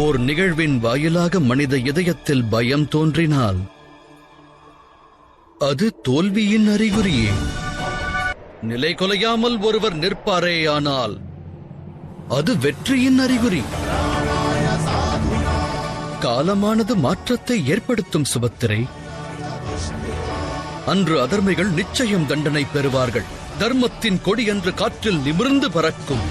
ஓர் நிகழ்வின் வாயிலாக மனித இதயத்தில் பயம் தோன்றினால் அது தோல்வியின் அறிகுறியே. நிலை கொலையாமல் ஒருவர் நிற்பாரேயானால் அது வெற்றியின் அறிகுறி. காலமானது மாற்றத்தை ஏற்படுத்தும் சுபத்திரை. அன்று அதர்மைகள் நிச்சயம் தண்டனை பெறுவார்கள். தர்மத்தின் கொடி என்று காற்றில் நிமிர்ந்து பறக்கும்.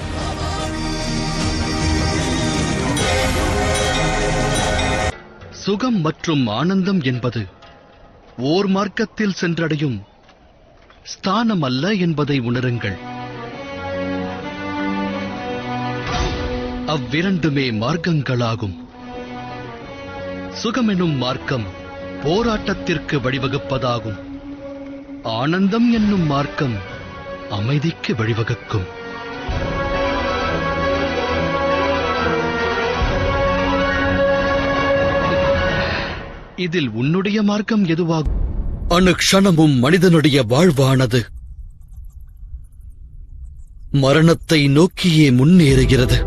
சுகம் மற்றும் ஆனந்தம் என்பது ஓர் மார்க்கத்தில் சென்றடையும் ஸ்தானம் அல்ல என்பதை உணருங்கள். அவ்விரண்டுமே மார்க்கங்களாகும். சுகமெனும் மார்க்கம் போராட்டத்திற்கு வழிவகுப்பதாகும். ஆனந்தம் என்னும் மார்க்கம் அமைதிக்கு வழிவகுக்கும். இதில் உன்னுடைய மார்க்கம் எதுவாகும்? அணுக்ஷணமும் மனிதனுடைய வாழ்வானது மரணத்தை நோக்கியே முன்னேறுகிறது.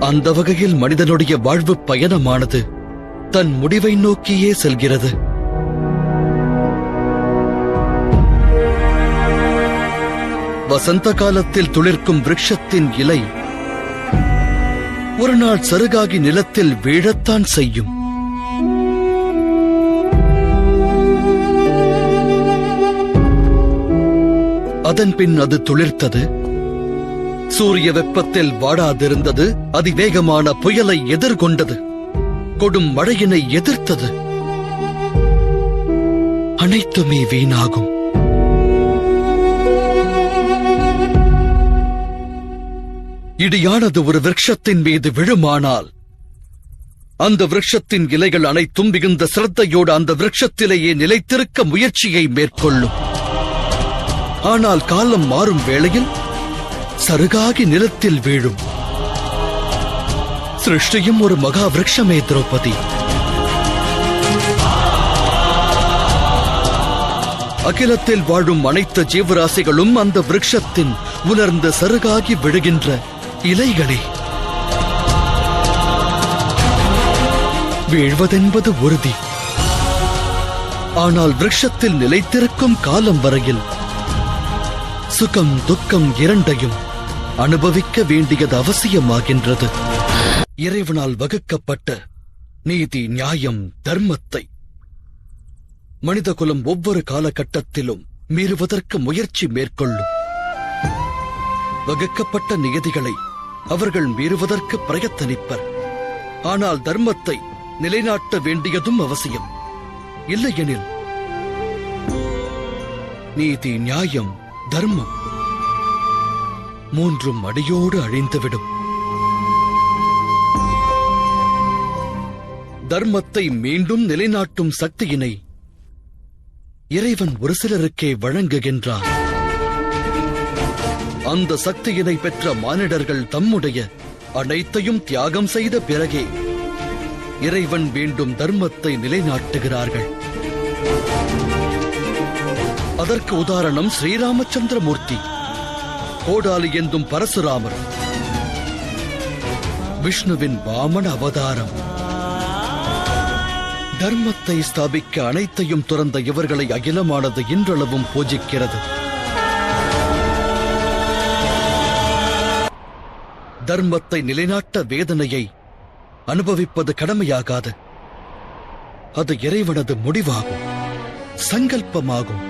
அந்த வகையில் மனிதனுடைய வாழ்வு பயணமானது தன் முடிவை நோக்கியே செல்கிறது. வசந்த காலத்தில் துளிர்க்கும் விருட்சத்தின் இலை ஒரு நாள் சருகாகி நிலத்தில் வீழத்தான் செய்யும். அதன்பின் அது துளிர்த்தது. சூரிய வெப்பத்தில் வாடாதிருந்தது. அதிவேகமான புயலை எதிர்கொண்டது. கொடும் மழையினை எதிர்த்தது. அனைத்துமே வீணாகும். இடியானது ஒரு விருட்சத்தின் மீது விழுமானால் அந்த விருட்சத்தின் இலைகள் அனைத்தும் மிகுந்த சிரத்தையோடு அந்த விருட்சத்திலேயே நிலைத்திருக்க முயற்சியை மேற்கொள்ளும். ஆனால் காலம் மாறும் வேளையில் சருகாகி நிலத்தில் வீழும். சிருஷ்டியும் ஒரு மகா விருட்சமே திரௌபதி. அகிலத்தில் வாழும் அனைத்து ஜீவராசிகளும் அந்த விருட்சத்தின் உலர்ந்த சருகாகி விழுகின்ற இலைகளே. வீழ்வதென்பது உறுதி. ஆனால் விருட்சத்தில் நிலைத்திருக்கும் காலம் வரையில் சுகம் துக்கம் இரண்டையும் அனுபவிக்க வேண்டியது அவசியமாகின்றது. இறைவனால் வகுக்கப்பட்ட நீதி நியாயம் தர்மத்தை மனிதகுலம் ஒவ்வொரு காலகட்டத்திலும் மீறுவதற்கு முயற்சி மேற்கொள்ளும். வகுக்கப்பட்ட நியதிகளை அவர்கள் மீறுவதற்கு பிரயத்தனிப்பர். ஆனால் தர்மத்தை நிலைநாட்ட வேண்டியதும் அவசியம். இல்லையெனில் நீதி நியாயம் தர்மம் மூன்றும் அடியோடு அழிந்துவிடும். தர்மத்தை மீண்டும் நிலைநாட்டும் சக்தியினை இறைவன் ஒரு சிலருக்கே வழங்குகின்றான். அந்த சக்தியினை பெற்ற மானிடர்கள் தம்முடைய அனைத்தையும் தியாகம் செய்த பிறகே இறைவன் வேண்டும் தர்மத்தை நிலைநாட்டுகிறார்கள். அதற்கு உதாரணம் ஸ்ரீராமச்சந்திரமூர்த்தி, கோடாலி என்னும் பரசுராமர், விஷ்ணுவின் வாமன அவதாரம். தர்மத்தை ஸ்தாபிக்க அனைத்தையும் துறந்த இவர்களை அகிலமானது இன்றளவும் பூஜிக்கிறது. தர்மத்தை நிலைநாட்ட வேதனையை அனுபவிப்பது கடமையாகாது. அது இறைவனது முடிவாகும், சங்கல்பமாகும்.